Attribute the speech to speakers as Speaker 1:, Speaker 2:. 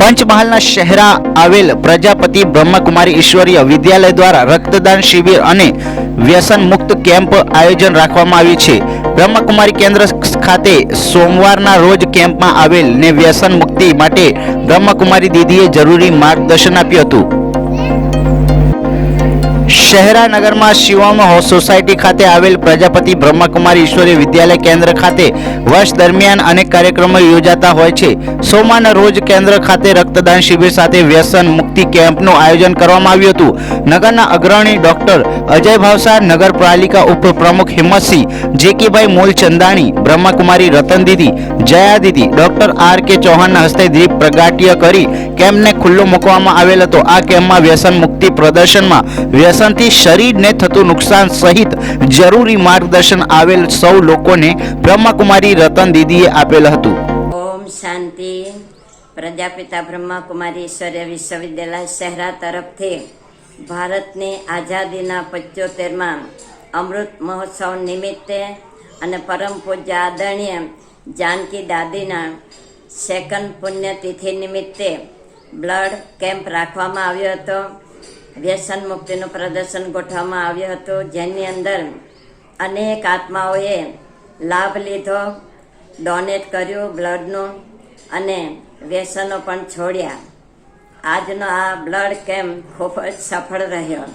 Speaker 1: પંચમહાલના શહેરા આવેલ પ્રજાપતિ બ્રહ્મકુમારી ઈશ્વરીય વિદ્યાલય દ્વારા રક્તદાન શિબિર અને વ્યસન મુક્ત કેમ્પ આયોજન રાખવામાં આવ્યું છે। બ્રહ્મકુમારી કેન્દ્ર ખાતે સોમવારના રોજ કેમ્પમાં આવેલ ને વ્યસન મુક્તિ માટે બ્રહ્મકુમારી દીદીએ જરૂરી માર્ગદર્શન આપ્યું હતું। શહેરા નગરમાં શિવમ સોસાયટી ખાતે આવેલ પ્રજાપતિ બ્રહ્મકુમારી ઈશ્વરીય વિદ્યાલય કેન્દ્ર ખાતે વર્ષ દરમિયાન અનેક કાર્યક્રમો યોજાતા હોય છે। સોમવારના રોજ કેન્દ્ર ખાતે રક્તદાન શિબિર સાથે વ્યસન મુક્તિ કેમ્પનું આયોજન કરવામાં આવ્યું હતું। નગરના અગ્રણી ડોક્ટર અજય ભાવસાર, નગરપાલિકા ઉપપ્રમુખ હિંમતસિંહ, જેકીભાઈ મૂલચંદાણી, બ્રહ્મકુમારી રતન દીદી, જયા દીદી, ડોક્ટર આર કે ચૌહાણના હસ્તે દીપ પ્રગટ્ય કરી કેમ્પને ખુલ્લો મૂકવામાં આવેલ હતો। આ કેમ્પમાં વ્યસન મુક્તિ પ્રદર્શનમાં વ્યસનથી શરીરને થતું નુકસાન સહિત જરૂરી માર્ગદર્શન આવેલ સૌ લોકોને બ્રહ્મકુમારી રતન દીદીએ આપેલ હતું।
Speaker 2: ઓમ શાંતિ। પ્રજાપિતા બ્રહ્મકુમારી ઈશ્વરીય વિશ્વવિદ્યાલય શહેરા તરફથી ભારતની આઝાદીના 75માં અમૃત મહોત્સવ નિમિત્તે અને પરમ પૂજ્ય આદરણીય જાનકી દાદીના સેકન્ડ પુણ્યતિથિ નિમિત્તે બ્લડ કેમ્પ રાખવામાં આવ્યો હતો। વ્યસન મુક્તિનું પ્રદર્શન ગોઠવવામાં આવ્યું હતું, જેની અંદર અનેક આત્માઓએ લાભ લીધો, ડોનેટ કર્યું બ્લડનું અને વ્યસનો પણ છોડ્યા। આજનો આ બ્લડ કેમ્પ ખૂબ જ સફળ રહ્યો।